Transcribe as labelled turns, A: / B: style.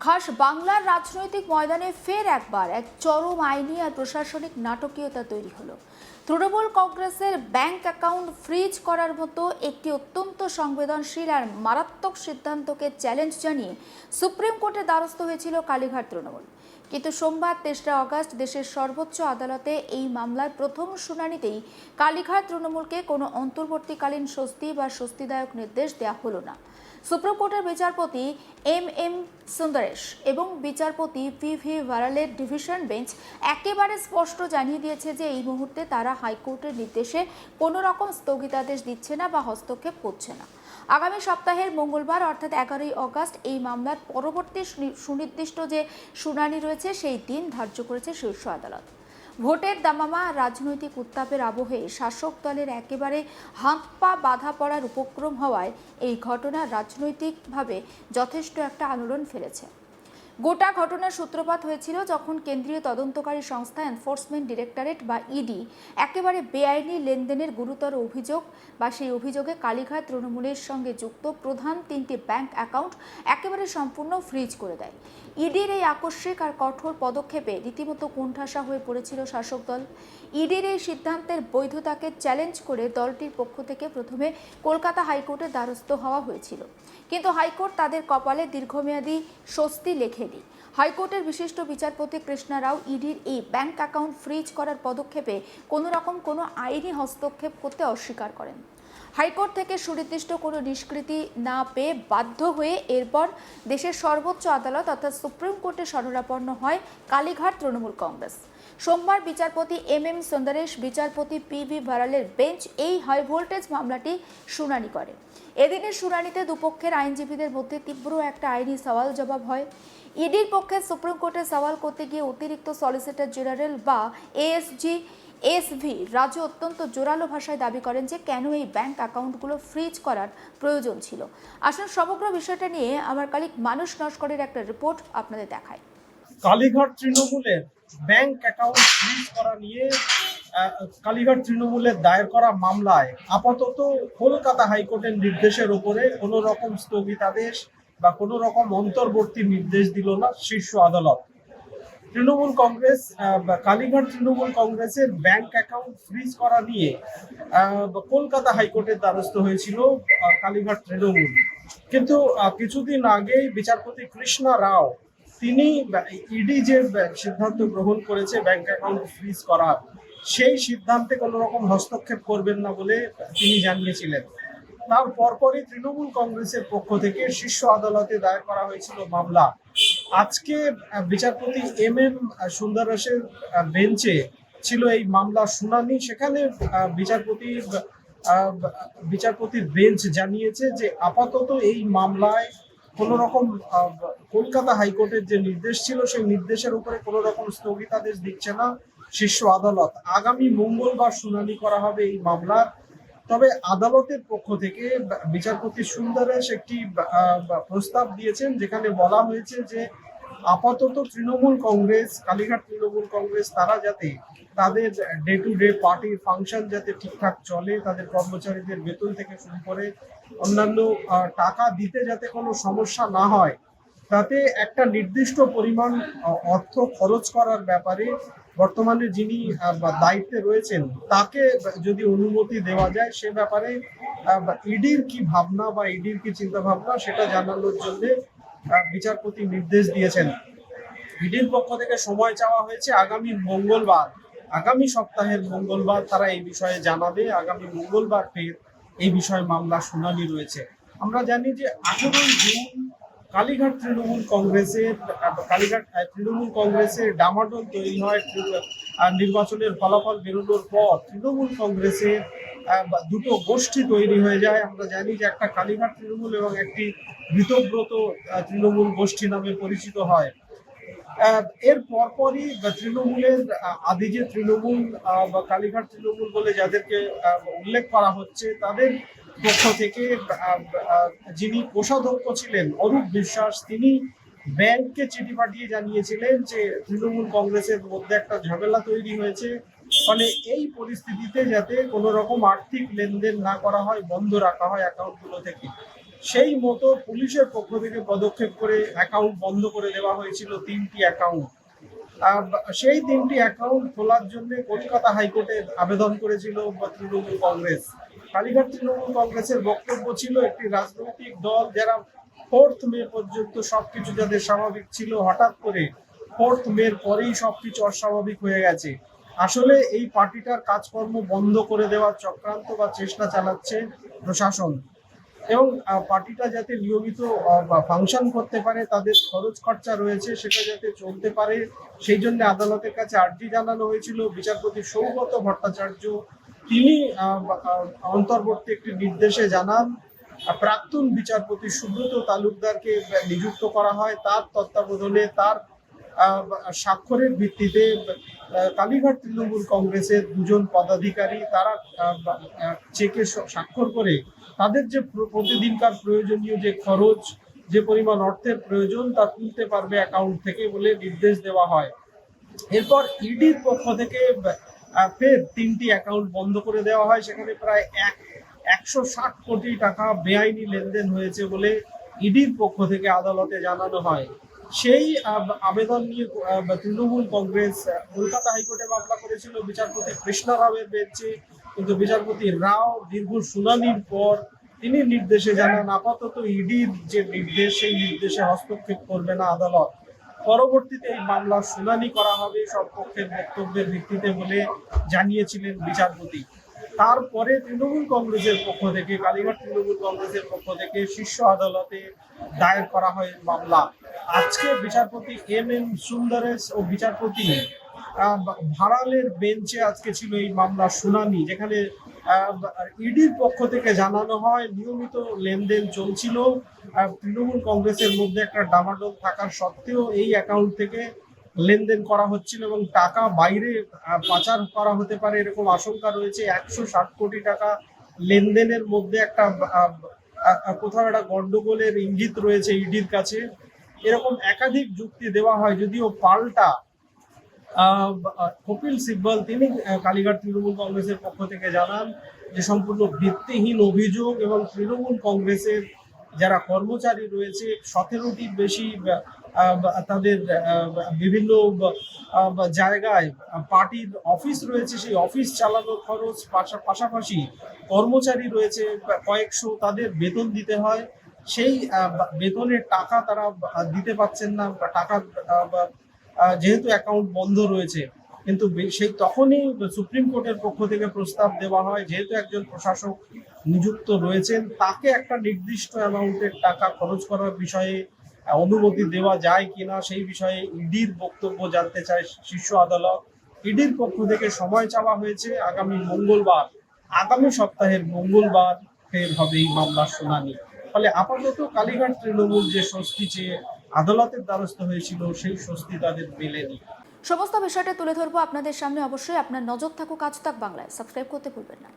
A: খাস বাংলার রাজনৈতিক ময়দানে ফের একবার এক চরম আইনি আর প্রশাসনিক নাটকীয়তা তৈরি হলো। তৃণমূল কংগ্রেসের ব্যাংক অ্যাকাউন্ট ফ্রিজ করার মতো একটি অত্যন্ত সংবেদনশীল আর মারাত্মক সিদ্ধান্তকে চ্যালেঞ্জ জানিয়ে সুপ্রিম কোর্টের দ্বারস্থ হয়েছিল কালীঘাট তৃণমূল। কিন্তু সোমবার ৩রা অগস্ট দেশের সর্বোচ্চ আদালতে এই মামলার প্রথম শুনানিতেই কালীঘাট তৃণমূলকে কোনো অন্তর্বর্তীকালীন স্বস্তি বা স্বস্তিদায়ক নির্দেশ দেওয়া হলো না। সুপ্রিম কোর্টের বিচারপতি এম সুন্দরেশ এবং বিচারপতি পি ভারালের ডিভিশন বেঞ্চ একেবারে স্পষ্ট জানিয়ে দিয়েছে যে এই মুহূর্তে তারা হাইকোর্টের নির্দেশে কোনো রকম স্থগিতাদেশ দিচ্ছে না বা হস্তক্ষেপ করছে না। আগামী সপ্তাহের মঙ্গলবার অর্থাৎ ১১ই অগস্ট এই মামলার পরবর্তী সুনির্দিষ্ট যে শুনানি রয়েছে সেই দিন ধার্য করেছে শীর্ষ আদালত। ভোটের দামামা রাজনৈতিক উত্তাপের আবহে শাসক দলের একেবারে হাত পা বাঁধা পড়ার উপক্রম হওয়ায় এই ঘটনা রাজনৈতিকভাবে যথেষ্ট একটা আলোড়ন ফেলেছে। গোটা ঘটনার সূত্রপাত হয়েছিল যখন কেন্দ্রীয় তদন্তকারী সংস্থা এনফোর্সমেন্ট ডিরেক্টরেট বা ইডি একেবারে বেআইনি লেনদেনের গুরুতর অভিযোগ বা সেই অভিযোগে কালীঘাট তৃণমূলের সঙ্গে যুক্ত প্রধান ৩টি ব্যাংক অ্যাকাউন্ট একেবারে সম্পূর্ণ ফ্রিজ করে দেয়। ইডির এই আকস্মিক আর কঠোর পদক্ষেপে রীতিমতো কোণঠাসা হয়ে পড়েছিল শাসক দল। ইডির এই সিদ্ধান্তের বৈধতাকে চ্যালেঞ্জ করে দলটির পক্ষ থেকে প্রথমে কলকাতা হাইকোর্টের দ্বারস্থ হওয়া হয়েছিল, কিন্তু হাইকোর্ট তাদের কপালে দীর্ঘমেয়াদী স্বস্তি লেখেনি। হাইকোর্টের বিশিষ্ট বিচারপতি কৃষ্ণা রাও ইডির এই ব্যাংক অ্যাকাউন্ট ফ্রিজ করার পদক্ষেপে কোনো আইনি হস্তক্ষেপ করতে অস্বীকার করেন। হাইকোর্ট থেকে সুনির্দিষ্ট কোনো নিষ্কৃতি না পেয়ে বাধ্য হয়ে এরপর দেশের সর্বোচ্চ আদালত অর্থাৎ সুপ্রিম কোর্টে শরণাপন্ন হয় কালীঘাট তৃণমূল কংগ্রেস। সোমবার বিচারপতি এম সুন্দরেশ, বিচারপতি পি ভারালের বেঞ্চ এই হাই ভোল্টেজ মামলাটি শুনানি করে। এদিনের শুনানিতে দুপক্ষের আইনজীবীদের মধ্যে তীব্র একটা আইনি সওয়াল জবাব হয়। ইডির পক্ষে সুপ্রিম কোর্টে সওয়াল করতে গিয়ে অতিরিক্ত সলিসিটর জেনারেল বা এসভি রাজু অত্যন্ত জোরালো ভাষায় দাবি করেন যে কেন এই ব্যাংক অ্যাকাউন্টগুলো ফ্রিজ করার প্রয়োজন ছিল। আসলে সমগ্র বিষয়টা নিয়ে আমার কালিক মানুষ নস্করের একটা রিপোর্ট আপনাদের দেখায়।
B: কালীঘাট তৃণমূলের ব্যাংক অ্যাকাউন্ট ফ্রিজ করা নিয়ে কালীঘাট তৃণমূলের দায়ের করা মামলায় আপাতত কলকাতা হাইকোর্টের নির্দেশের উপরে কোনো রকম স্থগিতাদেশ বা কোনো রকম অন্তর্বর্তী নির্দেশ দিল না শীর্ষ আদালত। তৃণমূল কংগ্রেস কালীঘাট তৃণমূল কংগ্রেসের ব্যাংক অ্যাকাউন্ট ফ্রিজ করা নিয়ে কলকাতা হাইকোর্টের দ্বারস্থ হয়েছিল কালীঘাট তৃণমূল, কিন্তু কিছুদিন আগেই বিচারপতি কৃষ্ণা রাও তিনি ইডি যে সিদ্ধান্ত গ্রহণ করেছে ব্যাংক অ্যাকাউন্ট ফ্রিজ করার, সেই সিদ্ধান্তে কোনো রকম হস্তক্ষেপ করবেন না বলে তিনি জানিয়েছিলেন। তার পরপরই তৃণমূল কংগ্রেসের পক্ষ থেকে শীর্ষ আদালতে দায়ের করা হয়েছিল মামলা। আজকে বিচারপতি এম সুন্দরেশের বেঞ্চে ছিল এই মামলার শুনানি। সেখানে বিচারপতির বেঞ্চ জানিয়েছে যে আপাতত এই মামলায় কোনো রকম কলকাতা হাইকোর্টের যে নির্দেশ ছিল সেই নির্দেশের উপরে কোনো রকম স্থগিতাদেশ দিচ্ছে না শীর্ষ আদালত। আগামী মঙ্গলবার শুনানি করা হবে এই মামলার। তবে আদালতের পক্ষ থেকে বিচারপতি সুন্দরেশ একটি প্রস্তাব দিয়েছেন, যেখানে বলা হয়েছে যে আপাতত তৃণমূল কংগ্রেস, কালীঘাট তৃণমূল কংগ্রেস তারা যাতে তাদের ডে টু ডে পার্টির ফাংশন যাতে ঠিকঠাক চলে, তাদের কর্মচারীদের বেতন থেকে শুরু করে অন্যান্য টাকা দিতে যাতে কোনো সমস্যা না হয়, তাতে একটা নির্দিষ্ট পরিমাণ অর্থ খরচ করার ব্যাপারে বর্তমানে যিনি দায়িত্বে রয়েছেন তাকে যদি অনুমতি দেওয়া যায়, সে ব্যাপারে ইডির কি ভাবনা বা ইডির কি চিন্তা ভাবনা সেটা জানানোর জন্য বিচারপতি নির্দেশ দিয়েছেন। ইডির পক্ষ থেকে সময় চাওয়া হয়েছে আগামী সপ্তাহের মঙ্গলবার তারা এই বিষয়ে জানাবে। আগামী মঙ্গলবার ফের এই বিষয়ে মামলা শুনানি রয়েছে। আমরা জানি যে 18ই জুন কালীঘাট তৃণমূল কংগ্রেসের ডামাডোল তৈরি হয়। নির্বাচনের ফলাফল বেরোনোর পর তৃণমূল কংগ্রেসের দুটো গোষ্ঠী তৈরি হয়ে যায়। আমরা জানি যে একটা কালীঘাট তৃণমূল এবং একটি বৃতব্রত তৃণমূল গোষ্ঠী নামে পরিচিত হয়। এর পরপরই তৃণমূলের আদি যে তৃণমূল বা কালীঘাট তৃণমূল বলে যাদেরকে উল্লেখ করা হচ্ছে, তাদের পক্ষ থেকে যিনি কোষাধ্যক্ষ ছিলেন অরূপ বিশ্বাস, তিনি ব্যাংককে চিঠি পাঠিয়ে জানিয়েছিলেন যে তৃণমূল কংগ্রেসের মধ্যে একটা ঝামেলা তৈরি হয়েছে, ফলে এই পরিস্থিতিতে যাতে কোনো রকম আর্থিক লেনদেন না করা হয়, বন্ধ রাখা হয় অ্যাকাউন্টগুলো থেকে। সেই মতো পুলিশের পক্ষ থেকে পদক্ষেপ করে অ্যাকাউন্ট বন্ধ করে দেওয়া হয়েছিল 3টি অ্যাকাউন্ট। সেই 3টি অ্যাকাউন্ট খোলার জন্য কলকাতা হাইকোর্টে আবেদন করেছিল তৃণমূল কংগ্রেস। কালীঘাট তৃণমূল কংগ্রেসের বক্তব্য ছিল একটি রাজনৈতিক দল যারা 4th মে পর্যন্ত সবকিছু যাদের স্বাভাবিক ছিল, হঠাৎ করে 4th মের পরেই সবকিছু অস্বাভাবিক হয়ে গেছে। আসলে এই পার্টিটার কাজকর্ম বন্ধ করে দেওয়ার চক্রান্ত বা চেষ্টা চালাচ্ছে প্রশাসন, এবং পার্টিটা যাতে নিয়মিত ফাংশন করতে পারে, তাদের খরচ খরচা রয়েছে সেটা যাতে চলতে পারে, সেই জন্য আদালতের কাছে আর্জি জানানো হয়েছিল। বিচারপতি সৌগত ভট্টাচার্য তিনি অন্তর্বর্তী একটি নির্দেশে জানান প্রাক্তন বিচারপতি সুব্রত তালুকদারকে নিযুক্ত করা হয়। তার তত্ত্বাবধানে, তার স্বাক্ষরের ভিত্তিতে কালীঘাট তৃণমূল কংগ্রেসের 2জন পদাধিকারী তারা চেকে স্বাক্ষর করে তাদের যে প্রতিদিনকার প্রয়োজনীয় যে খরচ, যে পরিমাণ অর্থের প্রয়োজন তা তুলতে পারবে অ্যাকাউন্ট থেকে বলে নির্দেশ দেওয়া হয়। এরপর ইডির পক্ষ থেকে ফের 3টি অ্যাকাউন্ট বন্ধ করে দেওয়া হয়। সেখানে প্রায় 160 কোটি টাকা বেআইনি লেনদেন হয়েছে বলে ইডির পক্ষ থেকে আদালতে জানানো হয়। সেই আবেদন নিয়ে তৃণমূল কংগ্রেস কলকাতা হাইকোর্টে মামলা করেছিল বিচারপতি কৃষ্ণা রাওয়ের বেঞ্চে, কিন্তু বিচারপতি রাও দীর্ঘ শুনানির পর তিনি নির্দেশে জানান আপাতত ইডির যে নির্দেশ সেই নির্দেশে হস্তক্ষেপ করবে না আদালত। পরবর্তীতে এই মামলার শুনানি করা হবে সব পক্ষের বক্তব্যের ভিত্তিতে বলে জানিয়েছিলেন বিচারপতি। তারপরে তৃণমূল কংগ্রেসের পক্ষ থেকে, কালীঘাট তৃণমূল কংগ্রেসের পক্ষ থেকে শীর্ষ আদালতে দায়ের করা হয় মামলা। আজকে বিচারপতি MM সুন্দরেশ ও বিচারপতি ভাড়ালের বেঞ্চে আজকে ছিল এই মামলার শুনানি, যেখানে ইডির পক্ষ থেকে জানানো হয় নিয়মিত লেনদেন চলছিল। তৃণমূল কংগ্রেসের মধ্যে একটা ডামাডোল থাকার সত্ত্বেও এই অ্যাকাউন্ট থেকে লেনদেন করা হচ্ছিল এবং টাকা বাইরে পাচার করা হতে পারে এরকম আশঙ্কা রয়েছে। 160 কোটি টাকা লেনদেনের মধ্যে একটা কোথাও একটা গন্ডগোলের ইঙ্গিত রয়েছে ইডির কাছে, এরকম একাধিক যুক্তি দেওয়া হয়। যদিও পাল্টা কপিল সিব্বল তিনি কালীঘাট তৃণমূল কংগ্রেসের পক্ষ থেকে জানান যে সম্পূর্ণ ভিত্তিহীন অভিযোগ, এবং তৃণমূল কংগ্রেসের যারা কর্মচারী রয়েছে 17টির বেশি তাদের বিভিন্ন জায়গায় পার্টির অফিস রয়েছে, সেই অফিস চালানোর খরচ, পাশাপাশি কর্মচারী রয়েছে কয়েকশো, তাদের বেতন দিতে হয়, সেই বেতনের টাকা তারা দিতে পারছেন না। টাকা যেহেতু অ্যাকাউন্ট বন্ধ রয়েছে, কিন্তু সেই তখনই সুপ্রিম কোর্টের পক্ষ থেকে প্রস্তাব দেওয়া হয় যেহেতু একজন প্রশাসক নিযুক্ত রয়েছেন তাকে একটা নির্দিষ্ট অ্যামাউন্টের টাকা খরচ করার বিষয়ে অনুমতি দেওয়া যায় কিনা সেই বিষয়ে ইডির বক্তব্য জানতে চায় শীর্ষ আদালত। ইডির পক্ষ থেকে সময় চাওয়া হয়েছে আগামী সপ্তাহের মঙ্গলবার ফের হবে এই মামলার শুনানি। ফলে আপাতত কালীঘাট তৃণমূল যে স্বস্তি চেয়ে আদালতের দ্বারস্থ হয়েছিল সেই স্বস্তি তাদের মেলেনি।
A: সমস্ত বিষয়টা তুলে ধরবো আপনাদের সামনে, অবশ্যই আপনার নজর থাকুক আজ তাক বাংলায়। সাবস্ক্রাইব করতে ভুলবেন না।